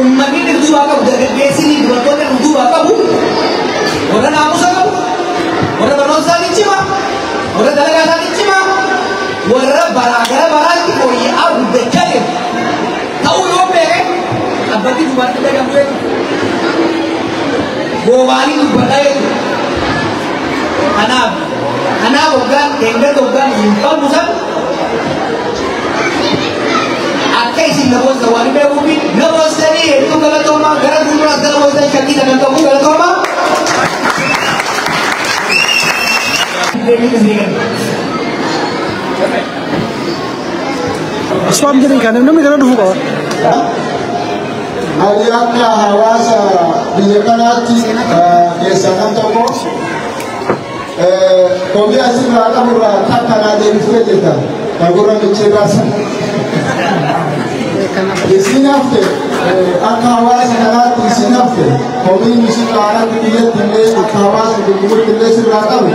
ummati dirtuu haa qabu dargaggeessini dubartoonni dirtuu haa qabu warra naamusa qabu warra barnoota isaanii cima warra dalagaa isaanii cima warra baraa gara baraatti fooyya'aa guddachaa deemu ta'uu yoo beeke abbatti dubartii dagamtu jechuudha goobaanii dubbadhaa jechuudha kanaaf hoggaan deengada hoggaan hin qabnu san akka isin namoota waan beekuufi namootanii hedduu galatoomaa gara fuulduraas gara namoota shakkii kan qabu galatoomaa. Islam jadi kan namni kana dhufu qaba. Ayyaanni hawaasa biyya kanaatti keessatti tokko komii asirraa qaburraa takkanaa deebisee jirta. Kagurra michirraasa. Isin hafte akka hawaasa kanaatti isin hafte komiin isin qaanatti biyyatti illee akka hawaasa gurgurti illee sirraa qabu.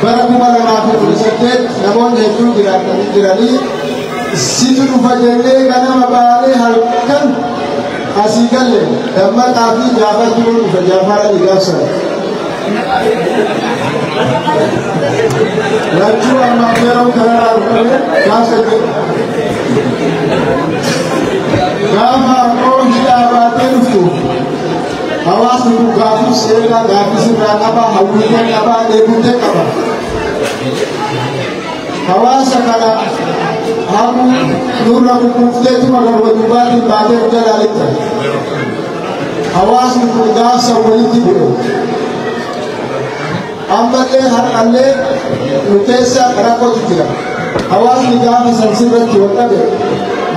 Bara 2018 namoonni hedduun jiranii situ dhufa jennee ganama baanee halkan asii galle dammaqaa fi jaafatu dhufa jaafara dhigaafsan. Lachuu amma yeroo kanaa dhufame gaafsa jedhu. Gaafa oomisha dhaabatee dhuftu hawaasni kun gaafuu seeraa gaafii sirraa qaba hawwiilee qaba dheebutee qaba. Hawaasa kana hamu nurra kukuufteetu magaaluma dubbaatiin baatee jalaaletta. Hawaasni kun gaafsa walitti bu'e. Ammallee har'allee nu keessa rakkootu jira. Hawaasni gaafa san sirratti wal dhabe.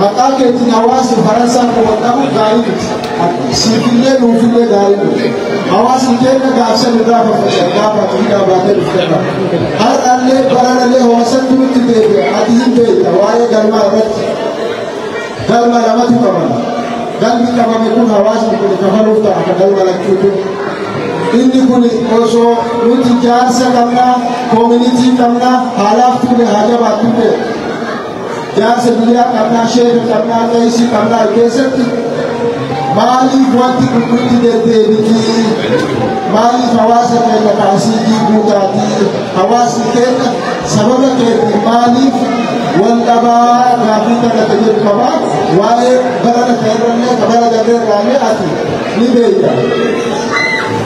Maqaa keetiin hawaasni Faransaan kun wal dhabu gaarii miti. Siifillee nuufillee gaarii miti. Hawaasni keenya gaafsan irraa faffachaa gaafa hidhaa baatee dhuftedha. Har'allee baranallee hawaasatti nutti deebi'e ati hin beekta waa'ee galmaa irratti. Galma lamatu qabama. Galmi qabame kun hawaasni kun kafaluuf ta'a akka galma lachuutu. Inni kun osoo nuti jaarsa qabnaa, koominitii qabnaa, haalaaf ture haa jabaatu ture. Jaarsa biyyaa qabnaa, sheeka qabnaa, qaisii qabnaa keessatti maaliif wanti gurgurti deddeebiti? Maaliif hawaasa keenya kaasii diiguu taati? Hawaasni keenya sababa keetti maaliif wal dhabaa gaafii kana jedhu qaba? Waa'ee barana ta'errallee kabara darreerraallee ati ni beekta.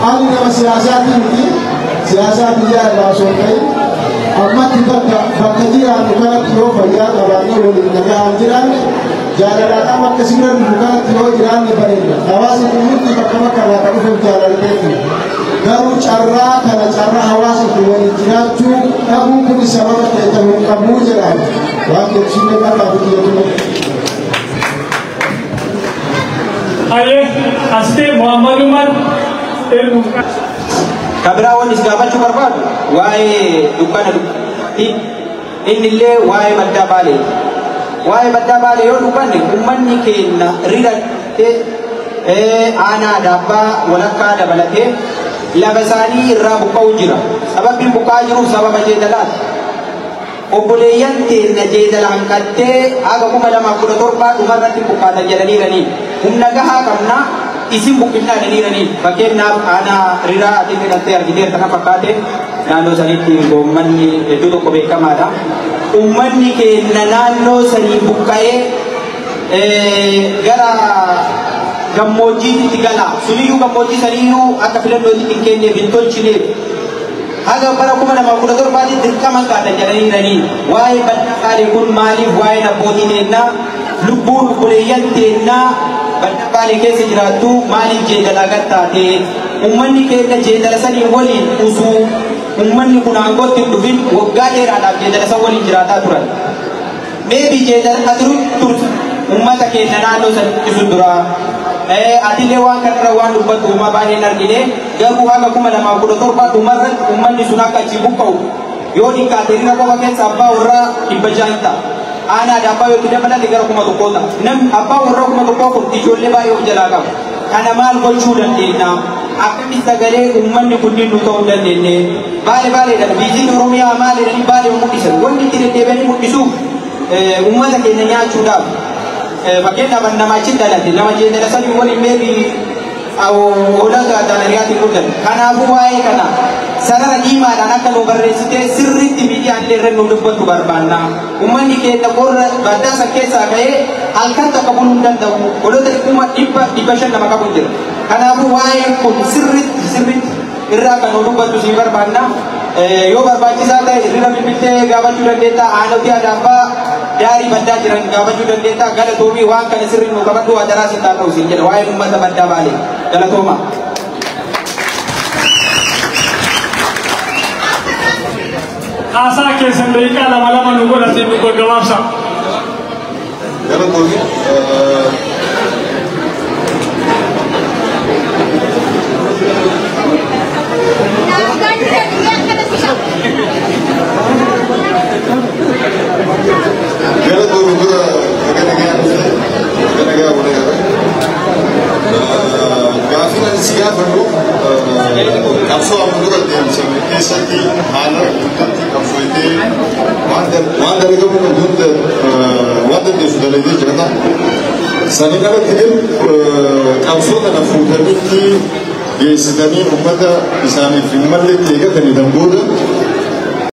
Ani nama siyaasaati miti siyaasaa biyyaa irraa osoo hin ta'in ammatti bakka jiraannu kanatti yoo fayyaa qabaannee waliin nagaan jiraanne jaalalaadhaan bakka sirra dhufu kanatti yoo jiraanne bareeda. Hawaasni kun hundi bakka bakka irraa kan dhufe jaalalateetu. Garuu carraa kana carraa hawaasa kun waliin jiraachuu dhabuun kun sababa ta'e ta'uu qabuu jedhama. Waan jedhsiifne qarqaa fi kiyyatu. Aye, Asté Muhammad Umar. Kabiraawwan isgaafachuu barbaadu waa'ee dukkana innillee waa'ee madda baalee. Waa'ee madda baalee yoo dubbanne uummanni keenya riratee aanaa daabbaa walakkaa dabalatee lafa isaanii irraa buqqa'uu jira. Sababbiin buqqa'aa jiruuf sababa jeedalaati. Obboleeyyan teenya jeedala hanqattee haga 2017 dhumarratti buqqaatan jedhaniiranii humna gahaa qabnaa isin buqqifnaa jedhaniiranii fakkeenyaaf aanaa riraa ati hidhattee argiteer kana fakkaate naannoo sanitti uummanni hedduu tokko beekamaadha. Uummanni keenya naannoo sanii buqqa'ee gara gammoojjiitti gala suniyyuu gammoojjii saniyyuu akka filannootti hin kenneef hin tolchineef haga bara 2017 dirqama qaatan jedhaniiranii waa'ee badda qaalee kun maaliif waa'ee abbootii teennaa lubbuun obboleeyyan teennaa badda qaalee keessa jiraattu maaliif jeedalaa gattaate uummanni keenya jeedala sanii waliin usuu uummanni kun aangootti hin dhufin waggaa dheeraadhaaf jeedala san waliin jiraataa turan. Meebii jeedala turte uummata keenya naannoo san isu duraa. Adillee waan kanarra waan dubbatu uumaa baay'een argine garuu haga 2017 dhumarratti uummanni sun akka achi buqqa'u yoo dhiqqaate irra qofa keessa abbaa warraa 600 ta'a. Aanaa daabbaa yoo dabalate gara 1,000 ta'a. Namni abbaa warraa 1,000 kun ijoollee baay'ee of jalaa qaba. Kana maal gochuu dandeenya? Akkamitti sagalee uummanni kunniin nu ta'uu dandeenye? Baaleedhaan biyyiin Oromiyaa maaliidhaan baay'ee mul'isan. Wanni itti deddeebi'anii mul'isuuf uummata keenya nyaachuudhaaf fakkeenya namachi dalate nama jeedala sani wali meebi olaga dalariyaati kutan kanaafuu waa'ee kana sarara diimaadhaan akka nu barreessitee sirriitti miidiyaalee irra nu dubbatu barbaanna ummanni keenya qorra baddaasa keessaa ka'ee halkan takka buluu hin danda'u godhota dhibba shan nama qabu jira kanaafuu waa'een kun sirriitti irraa kan nu dubbatu si barbaanna yoo barbaachisaa ta'e irra bilbiltee gaafachuu dandeetta aanoti adaabaa dari baddaa jiran gaafachuu dandeetta galatoomii waan kana sirrii nu qabadhu adaraa si taa'u siin jedha waa'een uummata baddaa baale galatooma. Asa keessan beekaa lama nu godhate nu gabaabsa. Galatoomii Sani kana tidin qabsoota na fuutanitti geessitanii ummata isaaniif hin malletti eegatanii dambooda